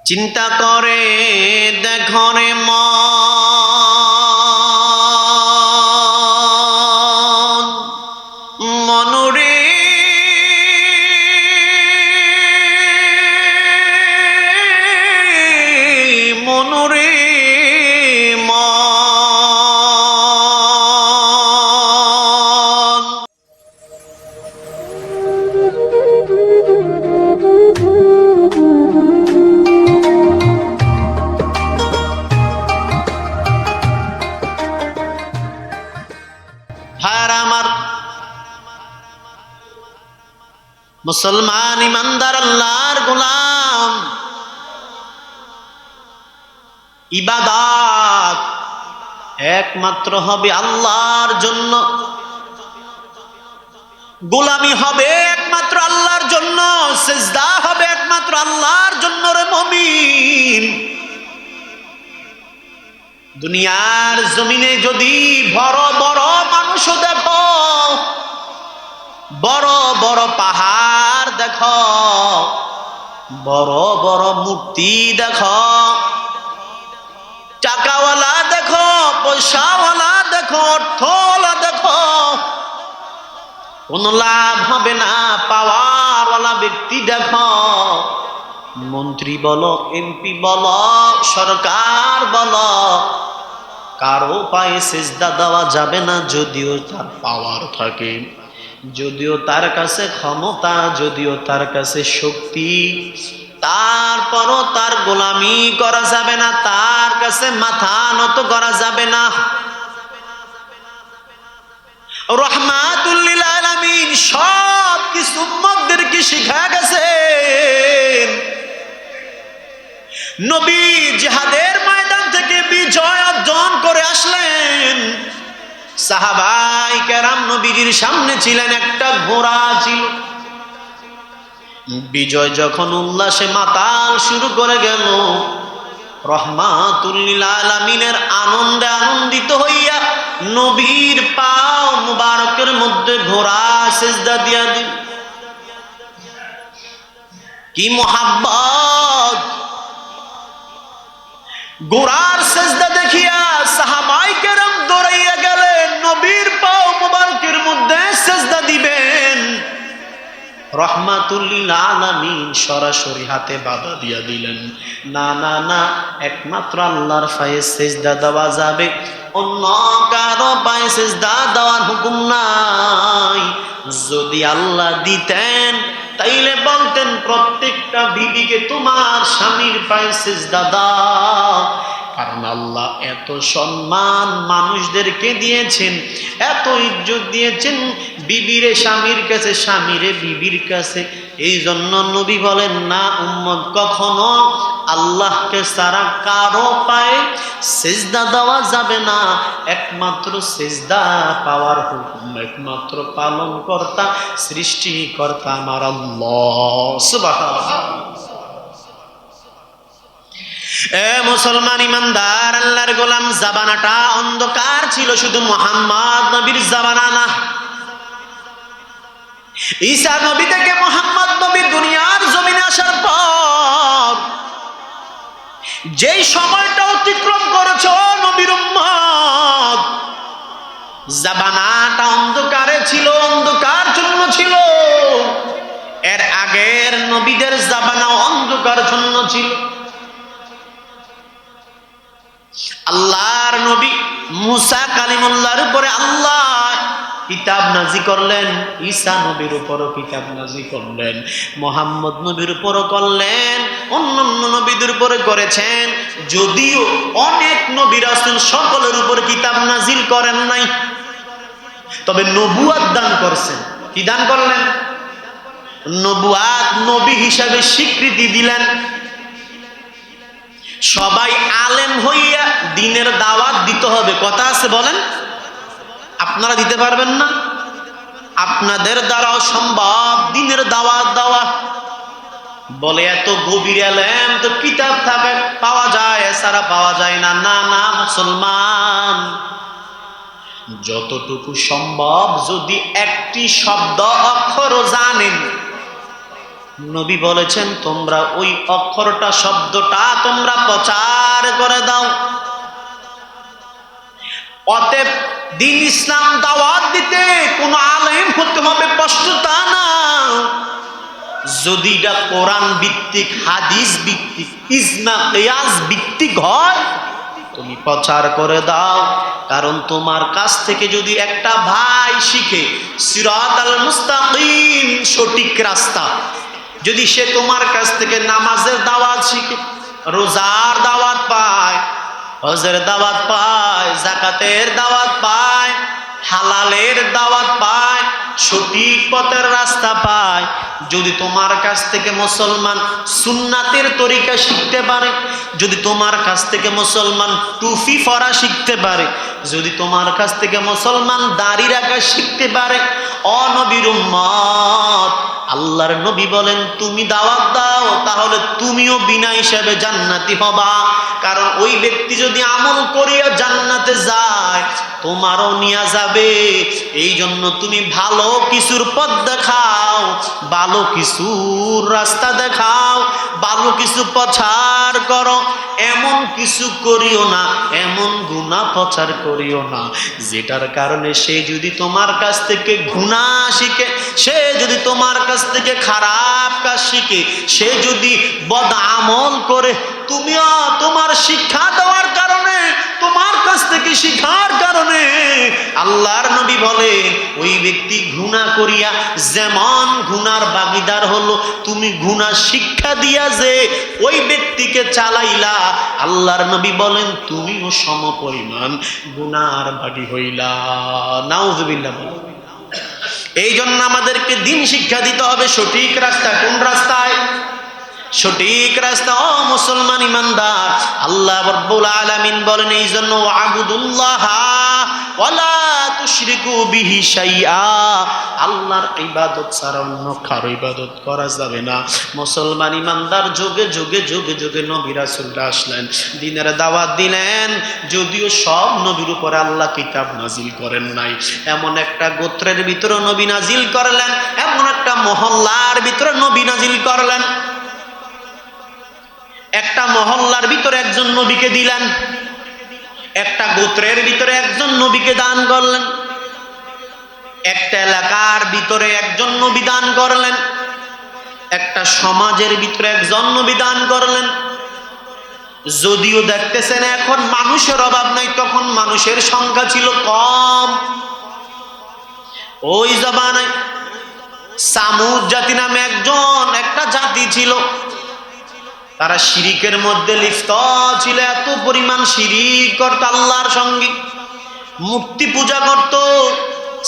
চিন্তা করে দেখো রে মনরে মনরে মুসলমান ইমানদার আল্লাহর গোলাম, ইবাদত একমাত্র হবে আল্লাহর জন্য, গোলামি হবে একমাত্র আল্লাহর জন্য, সিজদা হবে একমাত্র আল্লাহর জন্য রে মুমিন। দুনিয়ার জমিনে যদি বড় বড় মানুষ দেখো, বড় বড় পাহাড় দেখো, বড় বড় মূর্তি দেখো, টাকাওয়ালা দেখো, পয়সাওয়ালা দেখো, অর্থওয়ালা দেখো, কোন লাভ হবে না। পাওয়ারওয়ালা ব্যক্তি দেখো, মন্ত্রী বলো, এমপি বলো, সরকার বলো, কারো পায়ে সিজদা দেওয়া যাবে না যদিও তার পাওয়ার থাকে, যদিও তার কাছে ক্ষমতা, যদিও তার কাছে শক্তি, তারপরও তার গোলামি করা যাবে না, তার কাছে মাথা নত করা যাবে না। রাহমাতুল লিল আলামিন সব কিছু উম্মতদেরকে শিখা গেছেন। নবী জিহাদের ময়দান থেকে বিজয় অর্জন করে আসলেন, সাহাবাই কেরাম নবীজির সামনে ছিলেন, একটা ঘোড়া ছিল। বিজয় যখন উল্লাসে মাতাল শুরু করে গেল, রাহমাতুল লিল আলামিনের আনন্দে আনন্দিত হইয়া নবীর পাও মুবারকের মধ্যে ঘোড়া সিজদা দিয়া দিল। কি মুহাব্বত! ঘোড়ার সিজদা দেখিয়া সাহাবাই কেরাম দৌড়াইয়া গেলেন, নবীর পাও মুবারকের মধ্যে সিজদা দিবেন। রাহমাতুল লিল আলামিন সরাসরি হাতে বাধা দিয়া দিলেন, না না না, একমাত্র আল্লাহর পায়ে সিজদা দেওয়া যাবে, অন্য কারো পায়ে সিজদা দেওয়ার হুকুম নাই। যদি আল্লাহ দিতেন তাইলে বলতেন প্রত্যেকটা বিবিকে তোমার স্বামীর পায়ে সিজদা দাও, কারণ আল্লাহ এত সম্মান মানুষদেরকে দিয়েছেন, এত ইজ্জত দিয়েছেন বিবিরে স্বামীর কাছে, স্বামীরে বিবির কাছে। এই জন্য নবী বলেন, না উম্মত, কখনো আল্লাহকে ছাড়া কারো পায়ে সিজদা দেওয়া যাবে না। একমাত্র সিজদা পাওয়ার হুকুম একমাত্র পালন কর্তা, সৃষ্টিকর্তা আমার আল্লাহ সুবহানাল্লাহ। এ মুসলমান ইমানদার আল্লাহর গোলাম, জামানাটা অন্ধকার ছিল, শুধু মুহাম্মদ নবীর জামানা না। ঈসা নবী থেকে মুহাম্মদ নবী দুনিয়ার জমিনে আসার পর যেই সময়টা অতিক্রম করেছে নবীর উম্মত, জামানাটা অন্ধকারে ছিল, অন্ধকার জন্য ছিল। এর আগের নবীদের জামানা অন্ধকার জন্য ছিল। আল্লাহর নবী মুসা কালিমুল্লাহর উপরে আল্লাহ কিতাব নাজিল করলেন, ঈসা নবীর উপরও কিতাব নাজিল করলেন, মুহাম্মদ নবীর উপরও করলেন, অন্যান্য নবীদের উপরে করেছেন। যদিও অনেক নবী রাসূল সকলের উপর কিতাব নাজিল করেন নাই, তবে নবুয়াত দান করছেন। কি দান করলেন? নবুয়াত, নবী হিসাবে স্বীকৃতি দিলেন। সবাই আলেম হইয়া দ্বীনের দাওয়াত দিতে হবে, কথা আছে বলেন? আপনারা দিতে পারবেন না? আপনাদের দ্বারাও সম্ভব দ্বীনের দাওয়াত দেওয়া। বলে এত গভীর আলেম তো কিতাব থাকে পাওয়া যায়, এছাড়া পাওয়া যায় না। না না মুসলমান, যতটুকু সম্ভব যদি একটি শব্দ অক্ষরও জানেন, নবী বলেছেন তোমরা ওই অক্ষরটা শব্দটা তোমরা প্রচার করে দাও। অতএব দিন ইসলাম দাওয়াত দিতে কোন আলেম হতে হবে স্পষ্ট তা না। যদি এটা কোরআন ভিত্তিক, হাদিস ভিত্তিক, ইজমা কিয়াস ভিত্তিক হয় তুমি প্রচার করে দাও। কারণ তোমার কাছ থেকে যদি একটা ভাই শিখে সিরাতাল মুস্তাকিম, সঠিক রাস্তা, যদি সে তোমার কাছ থেকে নামাজের দাওয়াত শিখে, রোজার দাওয়াত পায়, হজের দাওয়াত পায়, যাকাতের দাওয়াত পায়, হালালের দাওয়াত পায়, সঠিক পথের রাস্তা পায়, যদি তোমার কাছ থেকে মুসলমান সুন্নাতের তরিকা শিখতে পারে, যদি তোমার কাছ থেকে মুসলমান টুপি পরা শিখতে পারে, যদি তোমার কাছ থেকে মুসলমান দাড়ি রাখা শিখতে পারে, ও নবীর উম্মত, আল্লাহর নবী বলেন তুমি দাওয়াত দাও, তাহলে তুমিও বিনা হিসাবে জান্নাতি হবা। কারণ ওই ব্যক্তি যদি আমল করিয়া জান্নাতে যায় তোমারও নিয়ে যাবে। এই জন্য তুমি ভালো কিছুর পথ দেখাও, ভালো কিছুর রাস্তা দেখাও, ভালো কিছু প্রচার করো। এমন কিছু করিও না, এমন গুনাহ প্রচার করিও না যেটার কারণে সে যদি তোমার কাছ থেকে গুনাহ শিখে, সে যদি তোমার কাছ থেকে খারাপ কাজ শিখে, সে যদি বদ আমল করে, তুমিও তোমার শিক্ষা দেওয়ার কারণে, তোমার কাছ থেকে শিখার কারণে আল্লাহর নবী বলেন ওই ব্যক্তি গুনাহ করিয়া যেমন গুনার ভাগীদার হলো, তুমি গুনাহ শিক্ষা দিয়া যে ওই ব্যক্তিকে চালাইলা, আল্লাহর নবী বলেন তুমিও সমপরিমাণ গুনার ভাগী হইলা। নাউজুবিল্লাহ। এই জন্য আমাদেরকে দিন শিক্ষা দিতে হবে সঠিক রাস্তা। কোন রাস্তায়? সঠিক রাস্তা। ও মুসলমান ইমানদার, আল্লাহ রাব্বুল আলামিন বলেন এই জন্য ওয়াবুদুল্লাহ ওয়ালা তুশরিকু বিহি শাইআ, আল্লাহর ইবাদত ছাড়া অন্য কারো ইবাদত করা যাবে না। মুসলমান ইমানদার যুগে যুগে যুগে যুগে নবী রাসূলরা আসলেন, দ্বীনের দাওয়াত দিলেন। যদিও সব নবীর উপরে আল্লাহ কিতাব নাজিল করেন নাই, এমন একটা গোত্রের ভিতরে নবী নাজিল করলেন, এমন একটা মহল্লার ভিতরে নবী নাজিল করলেন। একটা মহল্লার ভিতরে একজন নবীকে দিলেন, একটা গোত্রের ভিতরে একজন নবীকে দান করলেন, একটা এলাকার ভিতরে একজন নবী দান করলেন, একটা সমাজের ভিতরে একজন নবী দান করলেন। যদিও দেখতেছেন এখন মানুষের অভাব নাই, তখন মানুষের সংখ্যা ছিল কম। ওই জামানায় সামুদ জাতি নামে একটা জাতি ছিল, তারা শিরিকের মধ্যে লিপ্ত ছিল, এত পরিমাণ শিরিক করত আল্লাহর সঙ্গে, মূর্তি পূজা করত।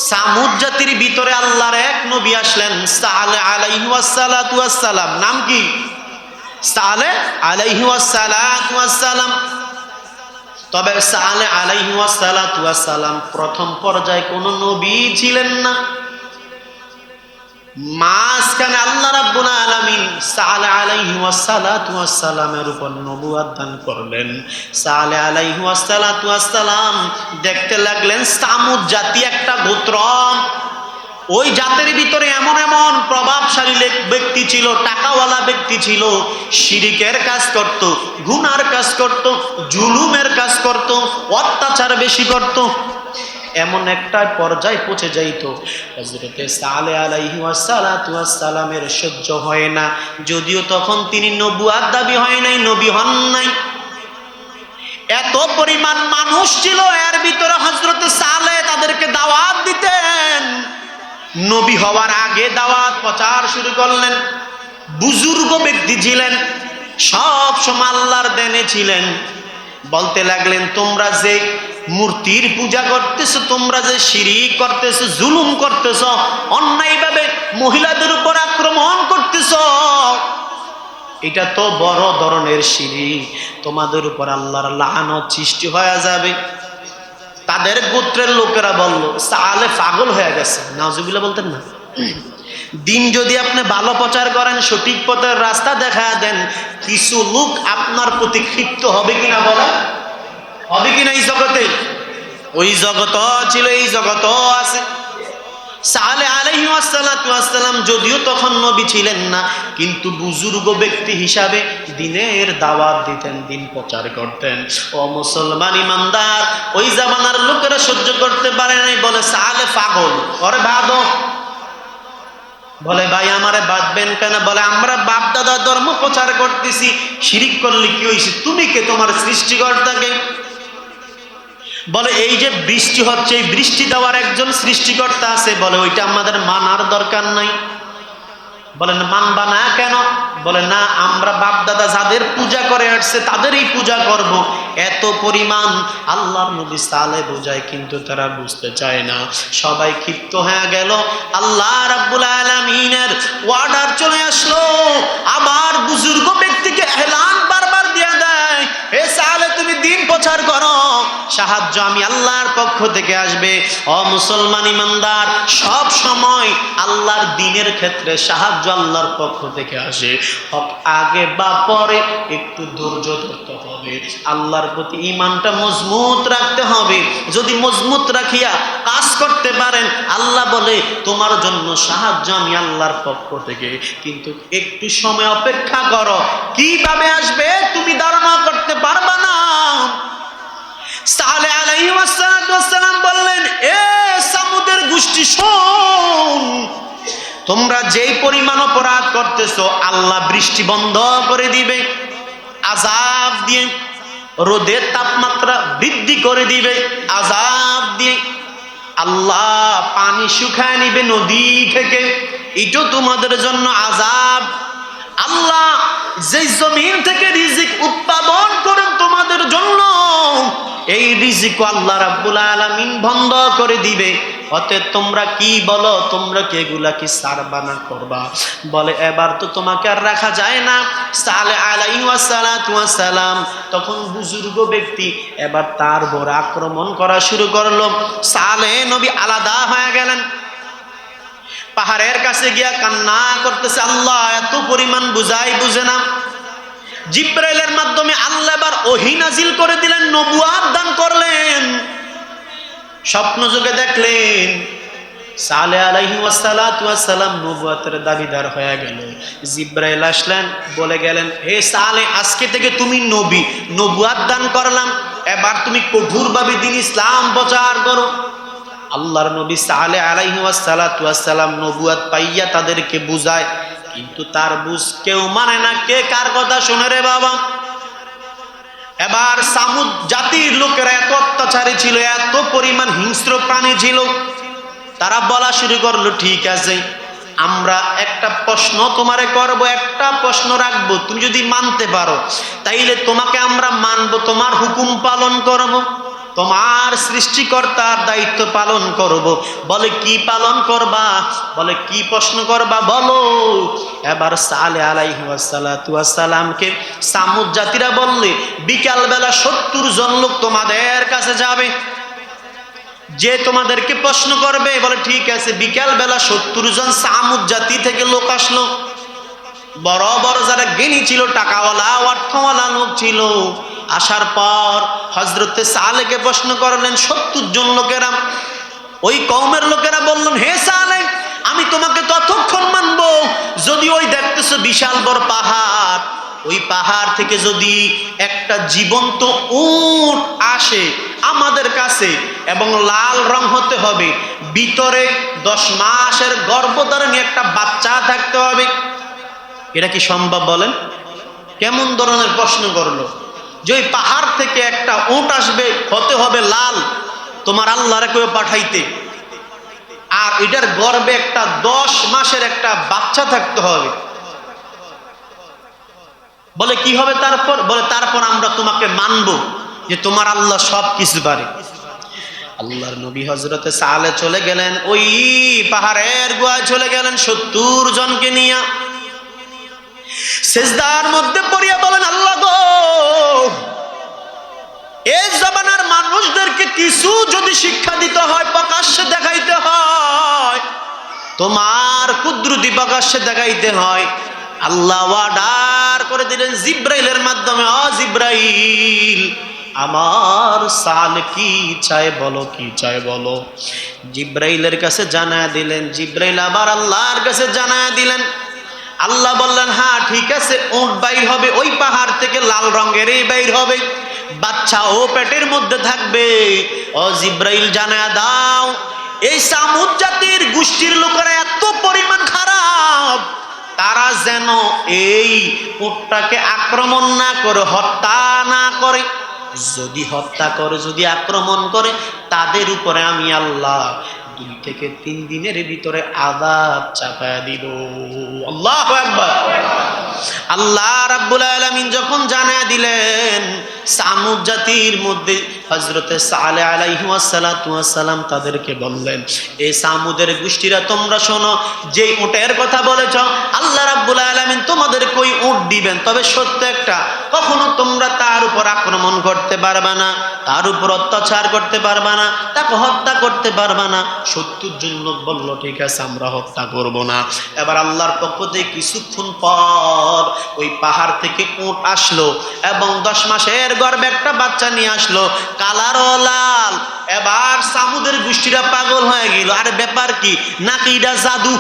সামুদ জাতির ভিতরে আল্লাহর এক নবী আসলেন, সালেহ আলাইহি ওয়াসসালাতু ওয়াসসালাম। নাম কি? সালেহ আলাইহি ওয়াসসালাতু ওয়াসসালাম। তবে সালেহ আলাইহি ওয়াসসালাতু ওয়াসসালাম প্রথম পর্যায়ে কোন নবী ছিলেন না। মাঝখানে আল্লাহ রাব্বুল আলামিন সালেহ আলাইহি ওয়াসসালাতু ওয়াসসালামের উপর নবুয়ত দান করলেন। সালেহ আলাইহি ওয়াসসালাতু ওয়াসসালাম দেখতে লাগলেন সামুদ জাতি একটা গোত্র, ওই জাতের ভিতরে এমন এমন প্রভাবশালী ব্যক্তি ছিল, টাকাওয়ালা ব্যক্তি ছিল, শিরিকের কাজ করত, গুনার কাজ করত, জুলুমের কাজ করত, অত্যাচার বেশি করত। এমন একটা পর্যায়ে পৌঁছে যাইত হযরতে সালেহ আলাইহি ওয়াসসালাতু ওয়াসসালামের সহ্য হয় না, যদিও তখন তিনি নবুয়ত দাবি হয় নাই, নবী হন নাই। এত পরিমাণ মানুষ ছিল, এর ভিতরে হযরতে সালেহ তাদেরকে দাওয়াত দিতেন। নবী হওয়ার আগে দাওয়াত প্রচার শুরু করলেন। বুজুর্গ ব্যক্তি ছিলেন, সব সময় আল্লাহর দেনে ছিলেন। বলতে লাগলেন তোমরা যে মূর্তির পূজা করতেছো, তোমরা যে শিরিক করতেছো, জুলুম করতেছো, অন্যায়ভাবে মহিলাদের উপর আক্রমণ করতেছো, এটা তো বড় ধরনের শিরিক, তোমাদের উপর আল্লাহর লানত সৃষ্টি হয়ে যাবে। তাদের গোত্রের লোকেরা বলল সালেহ পাগল হয়ে গেছে। নাউজুবিল্লাহ বলতেন না? দিন যদি আপনি ভালো প্রচার করেন, সঠিক পথের রাস্তা দেখা দেন, কিছু লোক আপনার প্রতি ক্ষিপ্ত হবে কিনা বলেন? হবে কিনা? এই জগতে, ওই জগৎ ছিল, এই জগৎ আছে। সালেহ আলাইহি ওয়াসাল্লাম যদিও তখন নবী ছিলেন না, কিন্তু বুজুর্গ ব্যক্তি হিসাবে দ্বীনের দাওয়াত দিতেন, দ্বীন প্রচার করতেন। ও মুসলমান ইমানদার, ওই জামানার লোকেরা সহ্য করতে পারে নাই, বলে সালেহ পাগল, ওরে বাঁধো। বলে ভাই আমারে বাঁধবেন কেন? বলে আমরা বাপ দাদা ধর্ম প্রচার করতেছি, শিরিক করলে কি হয়েছে? তুমি কে? তোমার সৃষ্টিকর্তাকে। বলে এই যে বৃষ্টি হচ্ছে, এই বৃষ্টি দেওয়ার একজন সৃষ্টিকর্তা আছে, বলে ওইটা আমাদের মানার দরকার নাই। বলেন মানবা না কেন? বলে না, আমরা বাপ দাদা যাদের পূজা করে আসছে তাদেরই পূজা করব। এত পরিমাণ আল্লাহর নবী সালেহ বোঝায়, কিন্তু তারা বুঝতে চায় না। সবাই ক্ষিপ্ত হয়ে গেল। আল্লাহ রাব্বুল আলামিনের অর্ডার চলে আসলো, আবার বুজুর্গ ব্যক্তিকে এলান বারবার দিয়ে দেয়, হে সালেহ তুমি দ্বীন প্রচার করো, সাহায্য আমি আল্লাহর পক্ষ থেকে আসবে। ও মুসলমান ইমানদার, সব সময় আল্লাহর দ্বীনের ক্ষেত্রে সাহায্য আল্লাহর পক্ষ থেকে আসে। হক আগে বা পরে একটু ধৈর্য ধরতে হবে, আল্লাহর প্রতি ঈমানটা মজবুত রাখতে হবে। যদি মজবুত রাখিয়া কাজ করতে পারেন, আল্লাহ বলে তোমার জন্য সাহায্য আমি আল্লাহর পক্ষ থেকে, কিন্তু একটু সময় অপেক্ষা করো। কিভাবে আসবে তুমি ধারণা করতে পারবা না। সালেহ আলাইহিস সালাম বললেন, এ সামুদের গোষ্ঠী শোন, তোমরা যেই পরিমাণ অপরাধ করতেছো, আল্লাহ বৃষ্টি বন্ধ করে দিবে আযাব দিয়ে, রোদের তাপমাত্রা বৃদ্ধি করে দিবে আযাব দিয়ে, আল্লাহ পানি শুকায় নিবে নদী থেকে, এটা তোমাদের জন্য আযাব। আল্লাহ যে জমিন থেকে রিজিক উৎপাদন করেন তোমাদের জন্য, এই রিজিক আল্লাহ রাব্বুল আলামিন বন্ধ করে দিবে। অতএব তোমরা কি বলো, তোমরা কি এগুলা কি সারবানা করবা? বলে এবার তো তোমাকে আর রাখা যায় না। সালেহ আলাইহিস সালাম তখন বুজুর্গ ব্যক্তি, এবার তার উপর আক্রমণ করা শুরু করলো। সালেহ নবী আলাদা হয়ে গেলেন, পাহাড়ের কাছে গিয়া কান্না করতেছে, আল্লাহ এত পরিমাণ বুঝাই বুঝে না। জিব্রাইলের মাধ্যমে আল্লাহ এবার ওহী নাজিল করে দিলেন, নবুয়ত দান করলেন। স্বপ্ন যুগে দেখলেন সালেহ আলাইহিস সালাম নবুয়তের দাবিদার হয়ে গেল। জিব্রাইল আসলেন, বলে গেলেন, হে সালেহ আজকে থেকে তুমি নবী, নবুয়ত দান করলাম, এবার তুমি কঠোরভাবে দ্বীন ইসলাম প্রচার করো। আল্লাহর নবী সালেহ আলাইহিস সালাম নবুয়ত পাইয়া তাদেরকে বুঝায়, কিন্তু তার বুঝ কেউ মানে না। কে কার কথা শুনে রে বাবা? এবার সামুদ জাতির লোকেরা এত অত্যাচারী ছিল, এত পরিমাণ হিংস্র প্রাণী ছিল, তারা বলা শুরু করলো, ঠিক আছে আমরা একটা প্রশ্ন তোমারে করব, একটা প্রশ্ন রাখবো, তুমি যদি মানতে পারো তাইলে তোমাকে আমরা মানবো, তোমার হুকুম পালন করব, তোমার সৃষ্টিকর্তার দায়িত্ব পালন করব। বলে কি পালন করবা? বলে কি প্রশ্ন করবা বলো। এবার সালেহ আলাইহিস সালামকে সামুদ জাতিরা বললে, বিকালবেলা 70 জন লোক তোমাদের কাছে যাবে, যে তোমাদেরকে প্রশ্ন করবে। বলে ঠিক আছে। বিকালবেলা 70 জন সামুদ জাতি থেকে লোক আসলো, বড় বড় যারা জ্ঞানী ছিল, টাকাওয়ালা অর্থওয়ালা লোক ছিল। আসার পর হযরতে সালেহকে প্রশ্ন করলেন 70 জন লোকেরা। ওই কওমের লোকেরা বললেন, হে সালেহ আমি তোমাকে ততক্ষণ মানবো যদি ওই দেখতেছো বিশাল বড় পাহাড়, ওই পাহাড় থেকে যদি একটা জীবন্ত উট আসে আমাদের কাছে, এবং লাল রং হতে হবে, ভিতরে 10 মাসের গর্ভধারণী একটা বাচ্চা থাকতে হবে, এটা কি সম্ভব বলেন? কেমন ধরনের প্রশ্ন করলো? যে ওই পাহাড় থেকে একটা উট আসবে, হতে হবে লাল, তোমার আল্লাহরে কেউ পাঠাইতে, আর এটার গর্ভে একটা 10 মাসের একটা বাচ্চা থাকতে হবে। বলে কি হবে তারপর? বলে তারপর আমরা তোমাকে মানবো যে তোমার আল্লাহ সব কিছু পারে। আল্লাহর নবী হযরতে সালেহ চলে গেলেন, ওই পাহাড়ের গুহায় চলে গেলেন 70 জনকে নিয়ে, সিজদার মধ্যে পড়িয়া বলেন, আল্লাহ গো, এই জামানার মানুষদেরকে কিছু যদি শিক্ষা দিতে হয়, প্রকাশ্যে দেখাইতে হয়, তোমার কুদরতি প্রকাশ্যে দেখাইতে হয়, আল্লাহ অর্ডার করে দিলেন জিব্রাইলের মাধ্যমে, ও জিব্রাইল আমার সাল কি চায় বলো, কি চায় বলো। জিব্রাইলের কাছে জানায়া দিলেন, জিব্রাইল আবার আল্লাহর কাছে জানায়া দিলেন। আল্লাহ বললেন হ্যাঁ ঠিক আছে, উট বাইর হবে ওই পাহাড় থেকে, লাল রঙেরই বাইর হবে, বাচ্চা ও পেটের মধ্যে থাকবে। ও জিব্রাইল জানায়া দাও, এই সামুদ জাতির গোষ্ঠীর লোকেরা এত পরিমাণ খারাপ, তারা যেন এই উটটাকে আক্রমণ না করে, হত্যা না করে। যদি হত্যা করে, যদি আক্রমণ করে, তাদের উপরে আমি আল্লাহ 2 থেকে 3 দিনের ভিতরে আযাব চাপায়া দিব। আল্লাহু আকবার। আল্লাহ রাব্বুল আলামিন যখন জানায়া দিলেন, সামুদ জাতির মধ্যে হযরতে সালেহ আলাইহিস সালাতু ওয়াস সালাম তাদেরকে বললেন, এই সামুদের গোষ্ঠীরা তোমরা শোনো, যে উটের কথা বলেছ আল্লাহ রাব্বুল আলামিন তোমাদের কই উট দিবেন, তবে সত্য একটা, কখনো তোমরা তার উপর আক্রমণ করতে পারবে না, তার উপর অত্যাচার করতে পারবে না, তাকে হত্যা করতে পারবে না। 70 জন লোক বলল ঠিক আছে আমরা হত্যা করব না। এবার আল্লাহর পক্ষ থেকে কিছুক্ষণ পর ওই পাহাড় থেকে উট আসলো এবং 10 মাসের গর্ভে একটা বাচ্চা নিয়ে আসলো, কালার ও লাল। এবার সামুদের গোষ্ঠীরা পাগল হয়ে গেল, আর ব্যাপার কি, নাকি এটা জাদু।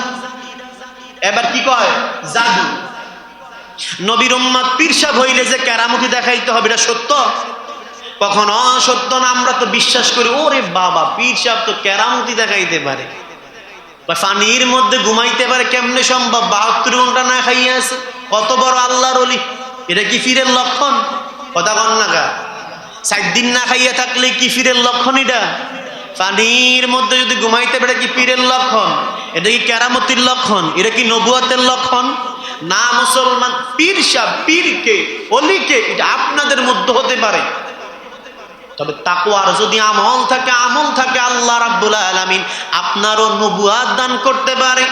এবার কি কয়, জাদু। নবীর উম্মত পীর সাহেব হইলে যে কেরামতি দেখাইতে হবে, এটা সত্য? কখনো সত্য না। আমরা তো বিশ্বাস করি ওরে বাবা, পীর সাহেব তো কেরামতি দেখাইতে পারে, পানির মধ্যে ঘুমাইতে পারে, কেমনে সম্ভব? 72 ঘন্টা না খাইয়া আছে, কত বড় আল্লাহর ওলি। এটা কি ফিরের লক্ষণ? কথা কন না গা। 7 দিন না খাইয়া থাকলে কি ফিরের লক্ষণ? এটা পানির মধ্যে যদি ঘুমাইতে পারে কি পীরের লক্ষণ? এটা কি কেরামতির লক্ষণ? এটা কি নবুয়তের লক্ষণ? না মুসলমান, পীর সাহেব, পীরকে, অলিকে, এটা আপনাদের মধ্যে হতে পারে, তবে তাকওয়ার যদি আমল থাকে, আল্লাহ রাব্বুল আলামিন আপনারও নবুয়ত দান করতে পারে।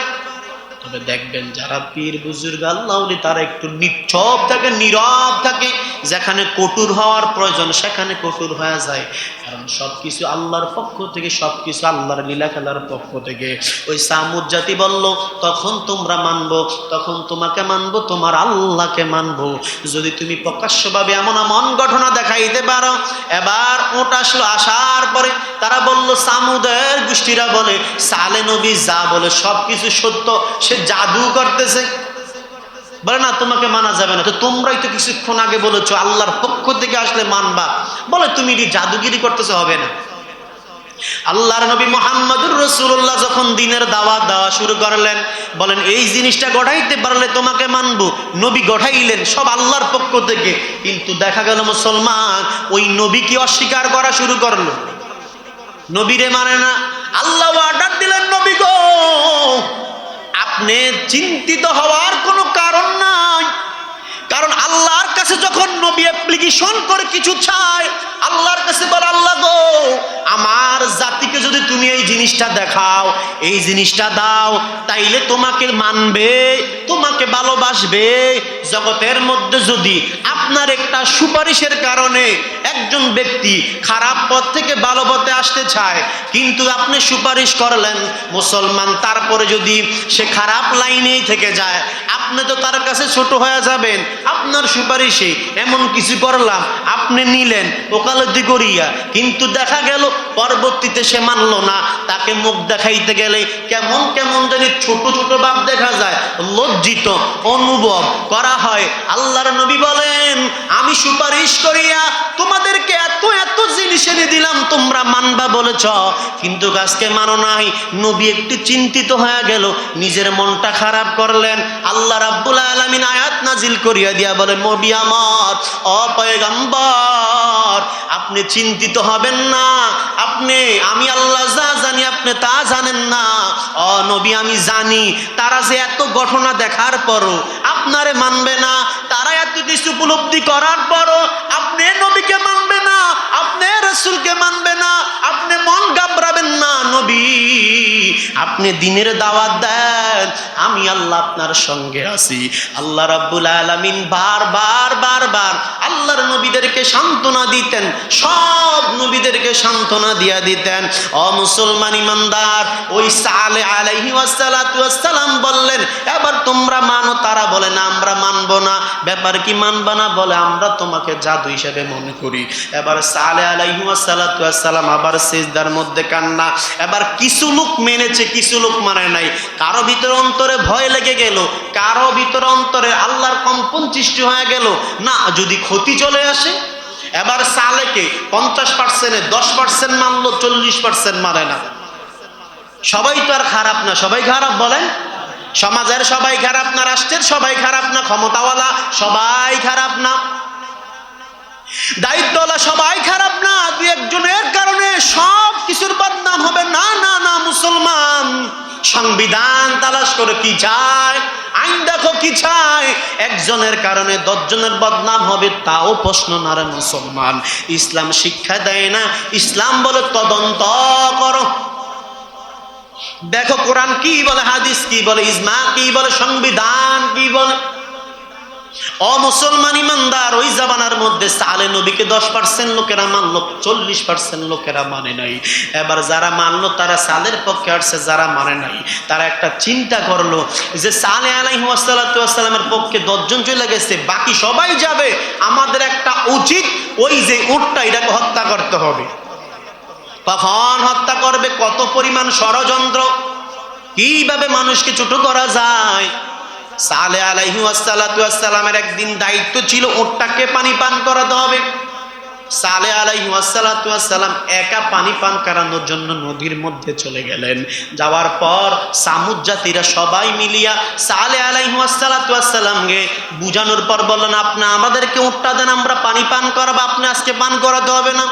তবে দেখবেন যারা পীর বুজুর্গ আল্লাহ ওলি, তারা একটু নিশ্চুপ থাকে, নীরব থাকে। যেখানে কঠোর হওয়ার প্রয়োজন সেখানে কঠোর হয়ে যায়, কারণ সবকিছু আল্লাহর পক্ষ থেকে, সবকিছু আল্লাহর লীলা খেলার পক্ষ থেকে। ওই সামুদ জাতি বলল তখন তোমরা মানবো, তখন তোমাকে মানবো, তোমার আল্লাহকে মানবো, যদি তুমি প্রকাশ্যভাবে এমন এমন ঘটনা দেখাইতে পারো। এবার উট আসলো, আসার পরে তারা বলল, সামুদের গোষ্ঠীরা বলে সালে নবী যা বলে সবকিছু সত্য, সে জাদু করতেছে। বলে না, তোমাকে মানা যাবে না। তো তোমরাই তো কিছুক্ষণ আগে বলেছো আল্লাহর পক্ষ থেকে আসলে মানবা, বলে তুমি জাদুগিরি করতেছো, হবে না। আল্লাহর নবী মুহাম্মদুর রাসূলুল্লাহ যখন দ্বীনের দাওয়াত দেওয়া শুরু করলেন, বলেন এই জিনিসটা গড়াইতে পারলে তোমাকে মানবো। নবী গড়াইলেন, সব আল্লাহর পক্ষ থেকে, কিন্তু দেখা গেল মুসলমান ওই নবীকে অস্বীকার করা শুরু করলো, নবীরে মানে না। আল্লাহ অর্ডার দিলেন, নবী গো আপনি চিন্তিত হওয়ার কোনো কারণ নাই, কারণ আল্লাহর কাছে যখন নবী অ্যাপ্লিকেশন করে কিছু চায়, আল্লাহর কাছে বলে আল্লাহ গো আমার জাতিকে যদি তুমি এই জিনিসটা দেখাও, এই জিনিসটা দাও, তাইলে তোমাকে মানবে, তোমাকে ভালোবাসবে। জগতের মধ্যে যদি আপনার একটা সুপারিশের কারণে একজন ব্যক্তি খারাপ পথ থেকে ভালো পথে আসতে চায়, কিন্তু আপনি সুপারিশ করলেন মুসলমান, তারপরে যদি সে খারাপ লাইনেই থেকে যায়, আপনি তো তার কাছে ছোট হয়ে যাবেন। আপনার সুপারিশে এমন কিছু করলাম, আপনি নিলেন ওকালতি করিয়া, কিন্তু দেখা গেল পরবর্তীতে সে মানল না, তাকে মুখ দেখাইতে গেলে কেমন কেমন জানি ছোট ছোট ভাব দেখা যায়, লজ্জিত অনুভব করা হয়। আল্লাহর নবী বলেন আমি সুপারিশ করিয়া তোমাদেরকে এত এত জিনিস এনে দিলাম, তোমরা মানবা বলেছ, কিন্তু আজকে মানো নাই। নবী একটু চিন্তিত হয়ে গেল, নিজের মনটা খারাপ করলেন। আল্লাহ রাব্বুল আলামিন আয়াত নাজিল করিয়া দিয়া বলেন, নবী আমার, ও পয়গম্বর, আপনি চিন্তিত হবেন না, আমি আল্লাহ যা জানি আপনি তা জানেন না। ও নবী আমি জানি তারা যে এত ঘটনা দেখার পরও আপনারে মানবে না, তারা এত কিছু উপলব্ধি করার পরও আপনি নবীকে মানবে না, আপনি রাসূলকে মানবে না, আপনি মন ঘাবড়াবেন না। নবী আপনি দিনের দাওয়াত দেন, আমি আল্লাহ আপনার সঙ্গে আছি। আল্লাহ রাব্বুল আলামিন বারবার আল্লাহর নবীদেরকে সান্ত্বনা দিতেন, সব নবীদেরকে সান্ত্বনা দিয়া দিতেন। ও মুসলমান ইমানদার, ওই সালেহ আলাইহি ওয়াসসালাতু ওয়াসসালাম বললেন, এবার তোমরা মানো। তারা বলে না, আমরা মানবো না। ব্যাপার কি মানবা না? বলে আমরা তোমাকে জাদু হিসেবে মনে করি। এবার সালেহ আলাইহি ওয়াসসালাতু ওয়াসসালাম আবার সিজদার মধ্যে কান্না। এবার কিছু লোক মেনেছে, কিছু লোক মানে নাই। কারো ভিতরে অন্তরে ভয় লেগে গেল, কারো ভিতরে অন্তরে আল্লাহর কম্পন সৃষ্টি হয়ে গেল, না যদি ক্ষতি চলে আসে। এবার সালেহকে 50%-এ 10% মানলো, 40% মানে না। সবাই তো আর খারাপ না, সবাই খারাপ বলেন? সমাজের সবাই খারাপ না, রাষ্ট্রের সবাই খারাপ না, ক্ষমতাওয়ালা সবাই খারাপ না, দায়িত্বওয়ালা সবাই খারাপ না। দুই একজনের কারণে সব কিছুর বদনাম হবে না, না না মুসলমান। সংবিধান তালাশ করে কি চায়, আইন দেখো কি চায়, একজনের কারণে 10 জনের বদনাম হবে, তাও প্রশ্ন না রে মুসলমান। ইসলাম শিক্ষা দেয় না, ইসলাম বলে তদন্ত করো। দেখো কোরআন কি বলে, হাদিস কি বলে, ইজমা কি বলে, সংবিধান কি বলে। ও মুসলমান ইমানদার, ওই জামানার মধ্যে সালে নবীকে 10% লোকেরা মানলো, 40% লোকেরা মানে নাই। এবার যারা মানলো তারা সালের পক্ষে আসছে, যারা মানে নাই তারা একটা চিন্তা করলো যে সালেহ আলাইহি ওয়াসসালাতু ওয়াসসালামের পক্ষে 10 জন চলে গেছে, বাকি সবাই যাবে, আমাদের একটা উচিত ওই যে উটটা এটাকে হত্যা করতে হবে। কখন হত্যা করবে, কত পরিমাণ ষড়যন্ত্র, কিভাবে মানুষকে ছোট করা যায়। সালেহ আলাইহি ওয়াসসালাতু ওয়াসসালামের একদিন দায়িত্ব ছিল উটটাকে পানি পান করাতে হবে। সালেহ আলাইহি ওয়াসসালাতু ওয়াসসালাম একা পানি পান করানোর জন্য নদীর মধ্যে চলে গেলেন। যাওয়ার পর সামুদ জাতিরা সবাই মিলিয়া সালেহ আলাইহি ওয়াসসালাতু ওয়াসসালামকে বুঝানোর পর বললেন, আপনি আমাদেরকে উটটা দেন, আমরা পানি পান করাবো, আপনি আজকে পান করাতে হবে না।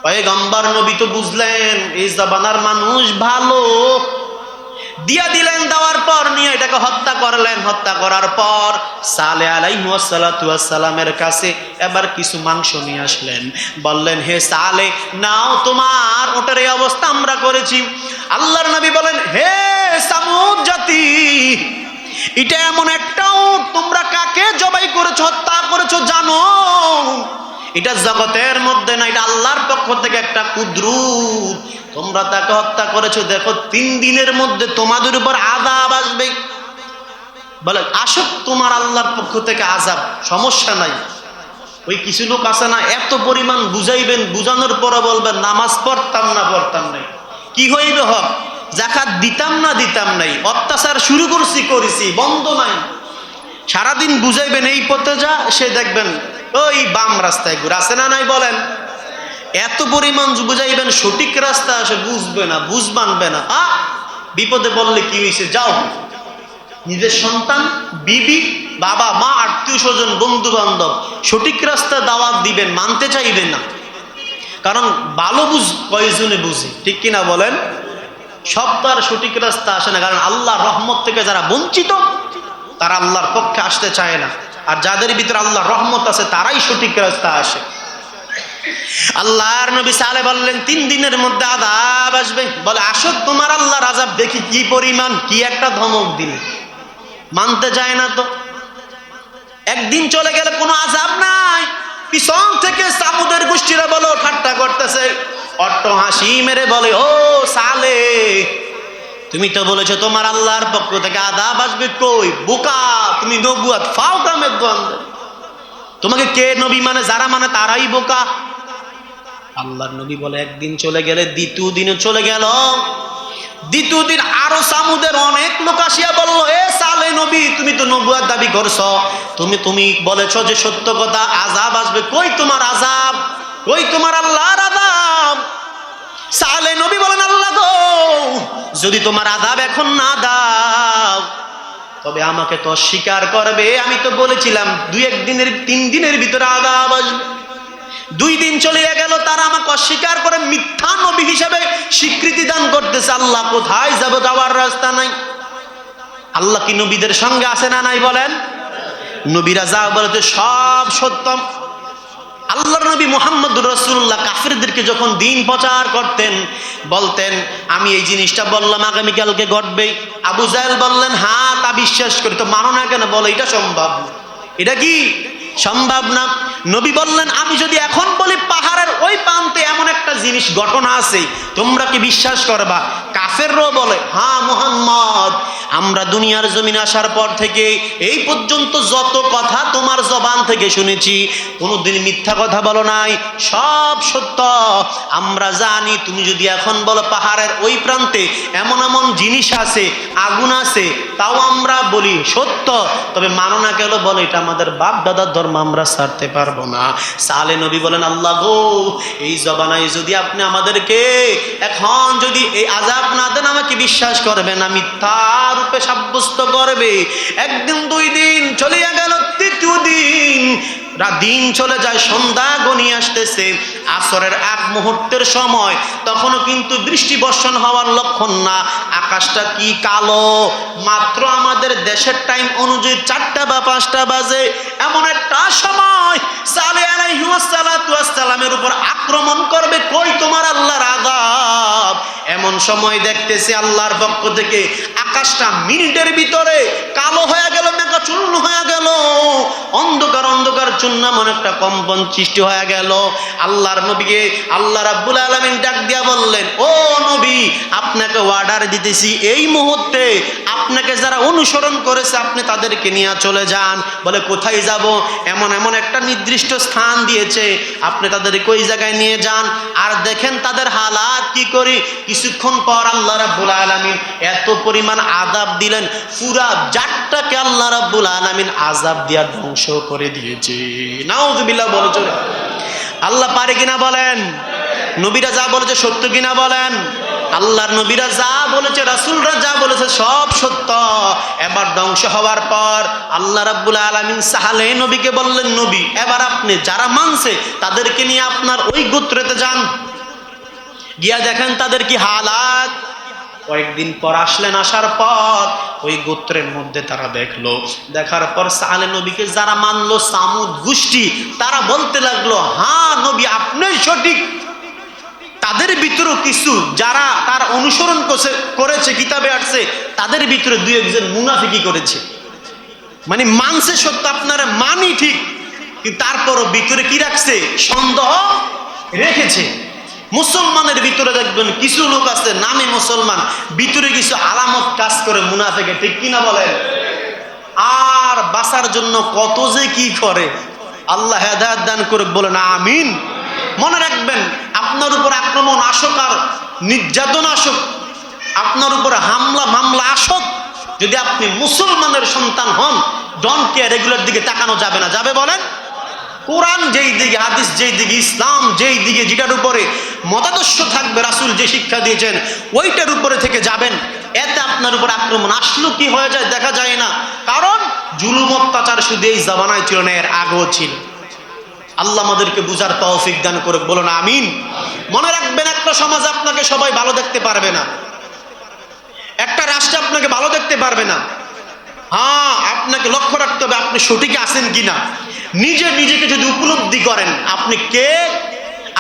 পয়গম্বর নবী তো বুঝলেন এই জামানার মানুষ ভালো, দিয়া দিলেন। দেওয়ার পর নিয়ে এটাকে হত্যা করলেন। হত্যা করার পর সালেহ আলাইহি ওয়াসসালাতু ওয়াসসালামের কাছে এবার কিছু মাংস নিয়ে আসলেন। বললেন, হে সালেহ, নাও তোমার ওটার এই অবস্থা আমরা করেছি। আল্লাহর নবী বলেন, হে সামুদ জাতি, এটা এমন একটা উট, তোমরা কাকে জবাই করেছো, হত্যা করেছো জানো? এটা জগতের মধ্যে না, এটা আল্লাহর পক্ষ থেকে একটা কুদরত, তোমরা তাকে হত্যা করেছো। দেখো 3 দিনের মধ্যে তোমাদের উপর আযাব আসবে। বলে, আসুক তোমার আল্লাহর পক্ষ থেকে আযাব, সমস্যা নাই। ওই কিছু লোক আছে না, এত পরিমাণ বুঝাইবেন, বুঝানোর পরে বলবেন নামাজ পড়তাম নাই। কি হইবে হক, যাকাত দিতাম নাই, অত্যাচার শুরু করেছি বন্ধ নাই। সারাদিন বুঝাইবেন এই পথে যা, সে দেখবেন ওই বাম রাস্তায় ঘুরে, আছে না নাই বলেন? এত পরিমাণ বুঝাইবেন, সঠিক রাস্তা আসে বুঝবে না, বুঝ মানবে না। বিপদে বললে কি হয়েছে, যাও। নিজের সন্তান, বিবি, বাবা মা, আত্মীয় স্বজন, বন্ধু বান্ধব সঠিক রাস্তা দাওয়াত দিবেন, মানতে চাইবেন না। কারণ ভালো কয়জনে বুঝে, ঠিক কিনা বলেন? সব তো আর সঠিক রাস্তা আসে না, কারণ আল্লাহর রহমত থেকে যারা বঞ্চিত তারা আল্লাহর পক্ষে আসতে চায় না। আর যাদের ভিতরে আল্লাহর রহমত আছে তারাই সঠিক রাস্তা আসে। আল্লাহর নবী সালেহ বললেন 3 দিনের মধ্যে আযাব আসবে। বলে, আসো তোমার আল্লাহর আযাব দেখি কি পরিমাণ, কি একটা ধমক দিলে। মানতে চায় না তো। একদিন চলে গেলে কোনো আযাব নাই, পিছন থেকে সামুদের গোষ্ঠীরা বলো ঠাট্টা করতেছে, অট্ট হাসি মেরে বলে, ও সালেহ, তুমি তো বলেছো তোমার আল্লাহর পক্ষ থেকে আযাব আসবে, কই বোকা তুমি, নবুয়ত ফাও কামের দ্বন্দ্ব। তোমাকে কে নবী মানে? যারা মানে তারাই বোকা। আল্লাহর নবী বলে, একদিন চলে গেলে দ্বিতীয় দিনে চলে গেল। দ্বিতীয় দিন আরো সামুদের অনেক লোক আসিয়া বলল, এ সালেহ নবী, তুমি তো নবুয়ত দাবি করছো, তুমি বলেছো যে সত্য কথা, আযাব আসবে, কই তোমার আযাব, কই তোমার আল্লাহর আযাব? সালেহ নবী বলেন, আল্লাহ গো, যদি তোমার আযাব এখন না দাও তবে আমাকে তো অস্বীকার করবে। আমি তো বলেছিলাম 3 দিনের ভিতরে আযাব আসবে। 2 দিন চলে গেল, তারা আমাকে অস্বীকার করে মিথ্যা নবী হিসেবে স্বীকৃতি দান করতেছে। আল্লাহ কোথায় যাব, যাওয়ার রাস্তা নাই। আল্লাহ কি নবীদের সঙ্গে আছে না নাই বলেন? নবীরা যা বলেছে সব সত্য। আল্লাহর নবী মুহাম্মদুর রাসূলুল্লাহ কাফিরদেরকে যখন দ্বীন প্রচার করতেন, বলতেন আমি এই জিনিসটা বললাম আগামীকালকে ঘটবে। আবু জাহেল বললেন হ্যাঁ তা বিশ্বাস করি। তো মানো না কেন? বলো এটা সম্ভব না। এটা কি সম্ভব না? নবী বললেন আমি যদি এখন বলি পাহাড়ের ওই প্রান্তে এমন একটা জিনিস ঘটনা আছে, তোমরা কি বিশ্বাস করবা? কাফেররাও বলে হ্যাঁ মুহাম্মদ, আমরা দুনিয়ার জমিনে আসার পর থেকে এই পর্যন্ত যত কথা তোমার জবান থেকে শুনেছি কোনোদিন মিথ্যা কথা বলো নাই, সব সত্য। আমরা জানি তুমি যদি এখন বলো পাহাড়ের ওই প্রান্তে এমন এমন জিনিস আছে, আগুন আছে, তাও আমরা বলি সত্য। তবে মানো না কেন? বলে এটা আমাদের বাপ দাদার ধর্ম, আমরা ছাড়তে পারবো না। সালে নবী বলেন আল্লাহ গো, এই জবানায় যদি আপনি আমাদেরকে এখন যদি এই আযাব না দেন, আমাকে বিশ্বাস করবে না, মিথ্যা রূপে সাব্যস্ত করবে। একদিন দুই দিন চলিয়া গেল, তৃতীয় দিন দিন চলে যায়, সন্ধ্যা ঘনিয়ে আসতেছে, আসরের এক মুহূর্তের সময়, তখনও কিন্তু বৃষ্টি বর্ষণ হওয়ার লক্ষণ না। আকাশটা কি কালো, মাত্র আমাদের দেশের টাইম অনুযায়ী 4টা বা 5টা বাজে। এমন একটা সময় সালেহ আলাইহিস সালাতু ওয়াস সালামের উপর আক্রমণ করবে, কই তোমার আল্লাহর আযাব। এমন সময় দেখতেছি আল্লাহর পক্ষ থেকে আকাশটা মিনিটের ভিতরে কালো হয়ে গেল, মেঘাচ্ছন্ন হয়ে গেল, অন্ধকার অন্ধকার চূর্ণামন একটা কম্পন সৃষ্টি হয়ে গেল। আল্লাহর নবীকে আল্লাহ রাব্বুল আলামিন ডাক দিয়া বললেন ও নবী, আপনাকে অর্ডার দিতেছি এই মুহূর্তে আপনাকে যারা অনুসরণ করেছে আপনি তাদেরকে নিয়ে চলে যান। বলে কোথায় যাব? এমন এমন একটা নির্দিষ্ট স্থান দিয়েছে, আপনি তাদেরকে ওই জায়গায় নিয়ে যান, আর দেখেন তাদের হালাত কি করি। কিছুক্ষণ পর আল্লাহ রাব্বুল আলামিন এত পরিমাণ আযাব দিলেন, পুরা জাতটাকে আল্লাহ রাব্বুল আলামিন আযাব দিয়া ধ্বংস করে দিয়েছে। নাউযুবিল্লাহ বলে চলে। আল্লাহ পারে কিনা বলেন? নবীরা যা বলেছে সত্য কিনা বলেন? আল্লাহর নবীরা যা বলেছে, রাসূলরা যা বলেছে সব সত্য। এবার ধ্বংস হওয়ার পর আল্লাহ রাব্বুল আলামিন সাহালে নবীকে বললেন নবী, এবার আপনি যারা মানছে তাদেরকে নিয়ে আপনার ওই গোত্রেতে যান, গিয়া দেখেন তাদের কি হালাত। কয়েকদিন পর আসলেন, আসার পর ওই গোত্রের মধ্যে তারা দেখলো, দেখার পর সালে নবীকে যারা মানলো সামুদ গোষ্ঠী, তারা বলতে লাগলো হ্যাঁ নবী আপনি সঠিক। তাদের ভিতরেও কিছু যারা তার অনুসরণ করেছে, কিতাবে আসছে, তাদের ভিতরে 2-1 জন মুনাফিকি করেছে, মানে মানছে সত্য, আপনারা মানি ঠিক, কিন্তু তারপরও ভিতরে কি রাখছে? সন্দেহ রেখেছে। মুসলমানের ভিতরে দেখবেন কিছু লোক আছে নামে মুসলমান, ভিতরে কিছু আলামত কাজ করে মুনাফিকে, ঠিক কিনা বলেন? আর বাঁচার জন্য কত যে কি করে, আল্লাহ হেদায়েত দান করে, বলেন আমিন। মনে রাখবেন আপনার উপর আক্রমণ আসুক আর নির্যাতন আসুক, আপনার উপর হামলা মামলা আসুক, যদি আপনি মুসলমানের সন্তান হন, ডোন্ট কেয়ার, এগুলোর দিকে তাকানো যাবে না। যাবে বলেন? কোরআন যেই দিকে, হাদিস যেই দিকে, ইসলাম যেই দিকে, যেটার উপরে মতাদর্শ থাকবে, রাসূল যে শিক্ষা দিয়েছেন ওইটার উপরে থেকে যাবেন। এতে আপনার উপর আক্রমণ আসলো কি হয়ে যায় দেখা যায় না, কারণ জুলুম অত্যাচার শুধু এই জামানায় ছিল না, এর আগেও ছিল। আল্লাহ আমাদেরকে বুঝার তৌফিক দান করে, বলুন আমিন। মনে রাখবেন একটা সমাজ আপনাকে সবাই ভালো দেখতে পারবে না, একটা রাষ্ট্র আপনাকে ভালো দেখতে পারবে না। হ্যাঁ, আপনাকে লক্ষ্য রাখতে হবে আপনি সঠিক আছেন কিনা। নিজেকে যদি উপলব্ধি করেন আপনি কে,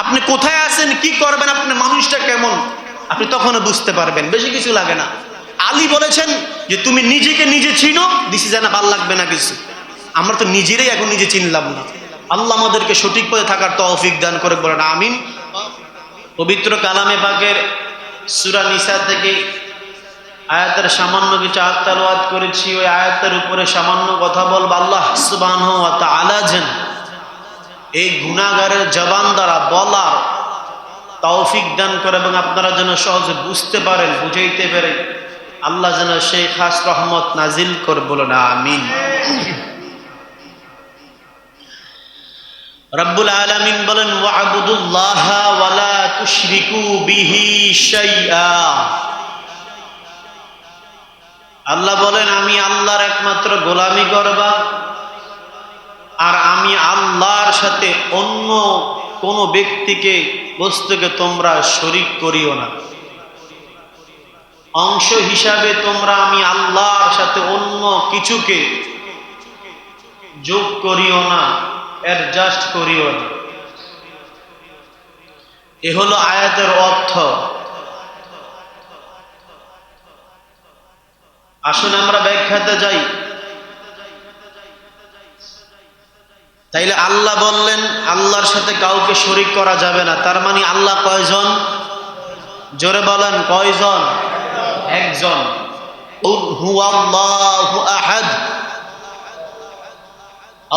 আপনি কোথায় আছেন, কি করবেন, আপনার মানুষটা কেমন, আপনি তখন বুঝতে পারবেন। বেশি কিছু লাগে না। আলী বলেছেন যে তুমি নিজেকে নিজে চিনো, দিছি জানা ভাল লাগবে না কিছু। আমরা তো নিজেরাই এখন নিজে চিনলাম না। আল্লাহ আমাদেরকে সঠিক পথে থাকার তৌফিক দান করে, বলেন আমিন। পবিত্র কালামে পাকের সূরা নিসা থেকে আয়াতের সামান্য কিছু আয়াত তেলাওয়াত করেছি, ওই আয়াতের উপরে সামান্য কথা বলবো। আল্লাহ সুবহানাহু ওয়া তাআলা যেন এই গুনাহগারের জবান দ্বারা বলার তৌফিক দান করে এবং আপনারা যেন সহজে বুঝতে পারেন, বুঝাইতে পারেন। আল্লাহ যেন সেই খাস রহমত নাজিল করে, বলেন আমিন। রব্বুল আলামিন বলেন ওয়া'বুদুল্লাহা ওয়া লা তুশরিকু বিহি শাইআ। আল্লাহ বলেন আমি আল্লাহর একমাত্র গোলামি করবা, আর আমি আল্লাহর সাথে অন্য কোনো ব্যক্তিকে, বস্তুকে তোমরা শরীক করিও না। অংশ হিসাবে তোমরা আমি আল্লাহর সাথে অন্য কিছুকে যোগ করিও না, অ্যাডজাস্ট করিও না। এ হলো আয়াতের অর্থ। আসুন আমরা ব্যাখ্যাতে যাই। তাইলে আল্লাহ বললেন আল্লাহর সাথে কাউকে শরীক করা যাবে না, তার মানে আল্লাহ কয়জন? জোরে বলেন কয়জন? একজন। কুল হুয়াল্লাহু আহাদ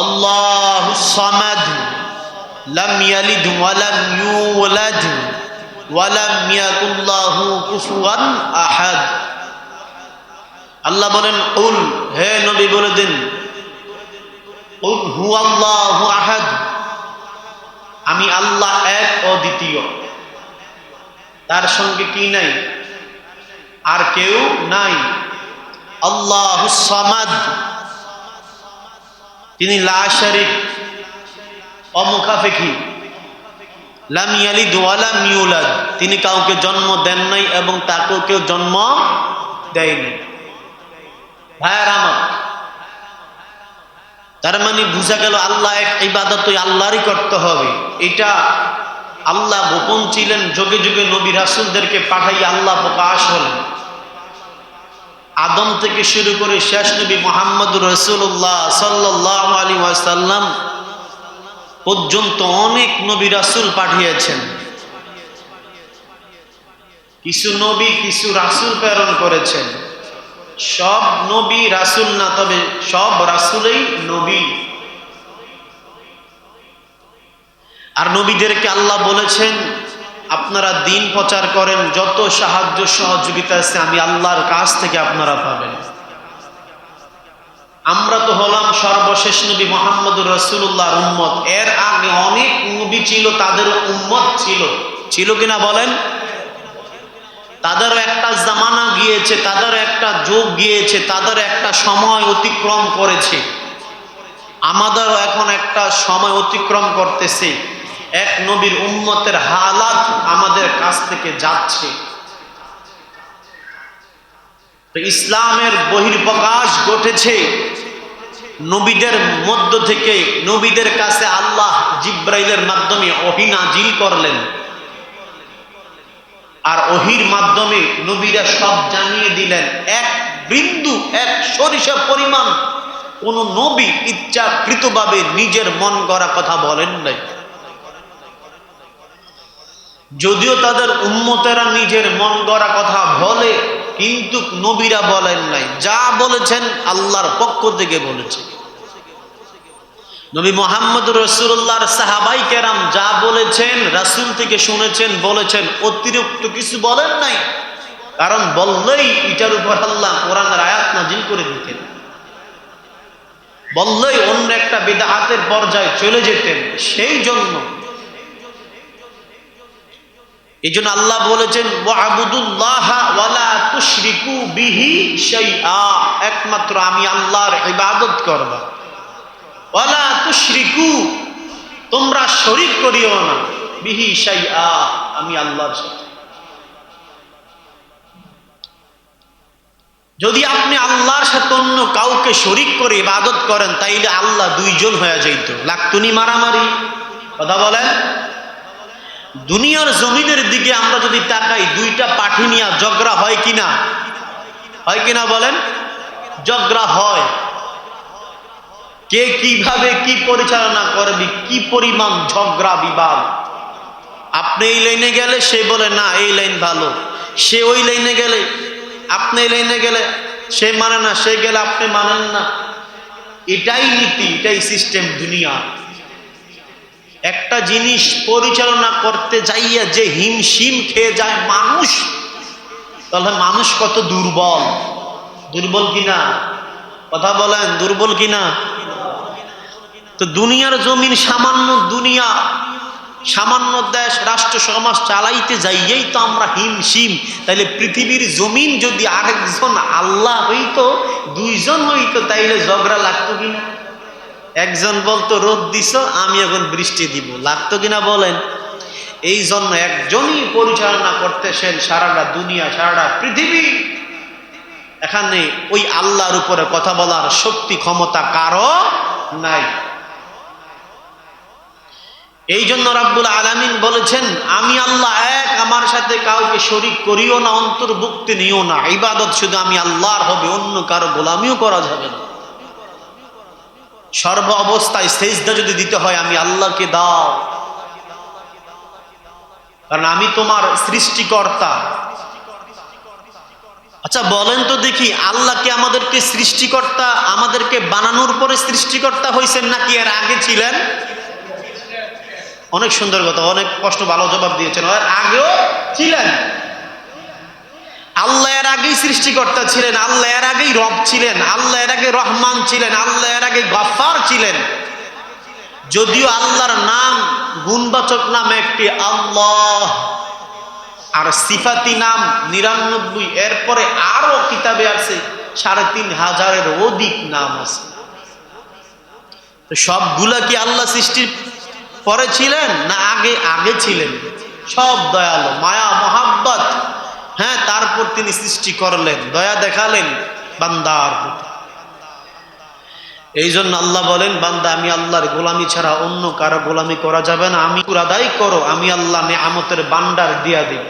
আল্লাহুস সামাদ লাম ইয়ালিদ ওয়া লাম ইউলাদ ওয়া লাম ইয়াকুল লাহু কুফুয়ান আহাদ। আল্লাহ বলেন কুল, হে নবী বলে দিন, কুল হুয়াল্লাহু আহাদ, আমি আল্লাহ এক অদ্বিতীয়, তার সঙ্গে কি নাই? আর কেউ নাই। আল্লাহুস সামাদ, তিনি লা শারীক, অমুখাপেক্ষী। লাম ইয়ালিদ ওয়া লাম ইউলাদ, তিনি কাউকে জন্ম দেন নাই এবং তাকেও কেউ জন্ম দেয়নি। ভাইয়ার আমার, তার মানে বুঝা গেল আল্লাহ এক, ইবাদত ওই আল্লাহরই করতে হবে। এটা আল্লাহ গোপন ছিলেন, যুগে যুগে নবী রাসূলদেরকে পাঠাই আল্লাহ প্রকাশ হলেন। আদম থেকে শুরু করে শেষ নবী মুহাম্মদুর রাসূলুল্লাহ সাল্লাল্লাহু আলাইহি ওয়াসাল্লাম পর্যন্ত অনেক নবী রাসূল পাঠিয়েছেন। কিছু নবী কিছু রাসূল প্রেরণ করেছেন। সব নবী রাসূল না, তবে সব রাসূলই নবী। আর নবীদেরকে আল্লাহ বলেছেন আপনারা দ্বীন প্রচার করেন, যত সাহায্য সহযোগিতা আছে আমি আল্লাহর কাছ থেকে আপনারা পাবেন। আমরা তো হলাম সর্বশেষ নবী মুহাম্মদুর রাসূলুল্লাহর উম্মত। এর আগে অনেক নবী ছিল, তাদের উম্মত ছিল, ছিল কিনা বলেন? তাদেরও একটা জামানা গিয়েছে, তাদেরও একটা যুগ গিয়েছে, তাদের একটা সময় অতিক্রম করেছে। আমাদেরও এখন একটা সময় অতিক্রম করতেছে। এক নবীর উম্মতের হালাত আমাদের কাছ থেকে যাচ্ছে। তো ইসলামের বহির্প্রকাশ ঘটেছে নবীদের মধ্য থেকে। নবীদের কাছে আল্লাহ জিব্রাইলের মাধ্যমে ওহী নাজিল করলেন, আর ওহীর মাধ্যমে নবীরা সব জানিয়ে দিলেন। এক বিন্দু, এক সরিষা পরিমাণ কোন নবী ইচ্ছাকৃতভাবে নিজের মন গড়া কথা বলেন নাই। যদিও তাদের উম্মতেরা নিজের মন গড়া কথা বলে, কিন্তু নবীরা বলেন নাই। যা বলেছেন আল্লাহর পক্ষ থেকে বলেছেন। নবী মুহাম্মদুর রাসূলুল্লাহর সাহাবায়ে কেরাম যা বলেছেন রাসূল থেকে শুনেছেন, বলেছেন, অতিরিক্ত কিছু বলেন নাই। কারণ বললেই এটার উপর আল্লাহ কোরআনের আয়াত নাজিল করে দিতেন, বললেই অন্য একটা বিদআতের পর্যায়ে চলে যেতেন। সেই জন্য আল্লাহ বলেছেন ওয়া'বুদুল্লাহা ওয়ালা তুশরিকু বিহি শাইআ, একমাত্র আমি আল্লাহর ইবাদত করবা। ওয়ালা তুশরিকু, তোমরা শরীক করিও না, বিহি শাইআ, আমি আল্লাহর সাথে। যদি আপনি আল্লাহর সাথে অন্য কাউকে শরীক করে ইবাদত করেন, তাইলে আল্লাহ দুইজন হয়ে যাইত, লাগতুনি মারামারি। কথা বলেন? দুনিয়ার জমিনের দিকে আমরা যদি তাকাই, দুইটা পাঠি নিয়ে ঝগড়া হয় কিনা? হয় কিনা বলেন? ঝগড়া হয়। কে কিভাবে কি পরিচালনা করবে, কি পরিমাণ ঝগড়া বিবাদ। আপনি এই লাইনে গেলে সে বলে না এই লাইন ভালো, সে ওই লাইনে গেলে, আপনি এই লাইনে গেলে সে মানে না, সে গেলে আপনি মানেন না। এটাই নীতি, এটাই সিস্টেম দুনিয়া। একটা জিনিস পরিচালনা করতে যাইয়া যে হিমশিম খেয়ে যায় মানুষ, তাহলে মানুষ কত দুর্বল। দুর্বল কিনা? কথা বলেন, দুর্বল কিনা? তো দুনিয়ার জমিন সামান্য, দুনিয়া সামান্য দেশ, রাষ্ট্র সমাজ চালাইতে যাইয়েই তো আমরা হিমশিম। তাইলে পৃথিবীর জমিন যদি আরেকজন আল্লাহ হইতো, দুইজন হইতো, তাইলে ঝগড়া লাগতো কিনা? একজন বলতো রোদ দিছ, আমি এখন বৃষ্টি দিব, লাগতো কিনা বলেন? এই জন্য একজনই পরিচালনা করতেছেন সারাটা দুনিয়া, সারাটা পৃথিবী। এখানে ওই আল্লাহর উপরে কথা বলার শক্তি ক্ষমতা কারো নাই। এই জন্য রাব্বুল আলামিন বলেছেন, আমি আল্লাহ এক, আমার সাথে কাউকে শরীক করিও না, অন্তর্ভুক্তি নিও না। ইবাদত শুধু আমি আল্লাহর হবে, অন্য কারো গোলামিও করা যাবে না। সর্ব অবস্থায় সেজদা যদি দিতে হয় আমি আল্লাহকে দাও, কারণ আমি তোমার সৃষ্টিকর্তা। আচ্ছা বলেন তো দেখি, আল্লাহ কি আমাদেরকে সৃষ্টিকর্তা, আমাদেরকে বানানোর পরে সৃষ্টিকর্তা হয়েছেন নাকি এর আগে ছিলেন? অনেক সুন্দর কথা, অনেক কষ্ট, ভালো জবাব দিয়েছেন। এর আগেও ছিলেন। আল্লাহ এর আগেই সৃষ্টিকর্তা ছিলেন, আল্লাহ এর আগেই রব ছিলেন, আল্লাহ এর আগে রহমান ছিলেন, আল্লাহ এর আগে গফফার ছিলেন। যদিও আল্লাহর নাম, গুণবাচক নাম একটি আল্লাহ, আর সিফাতি নাম 99, এরপরে আরো কিতাবে আছে 3500-এর অধিক নাম আছে। তো সবগুলা কি আল্লাহ সৃষ্টির পরে ছিলেন না আগে? আগে ছিলেন। সব দয়ালু, মায়া মোহাব্বত, হ্যাঁ, তারপর তিনি সৃষ্টি করলেন, দয়া দেখালেন বান্দার প্রতি। এই জন্য আল্লাহ বলেন, বান্দা আমি আল্লাহর গোলামি ছাড়া অন্য কারো গোলামি করা যাবে না। আমি আদায় করো, আমি আল্লাহ নেয়ামতের ভান্ডার দিয়া দিই।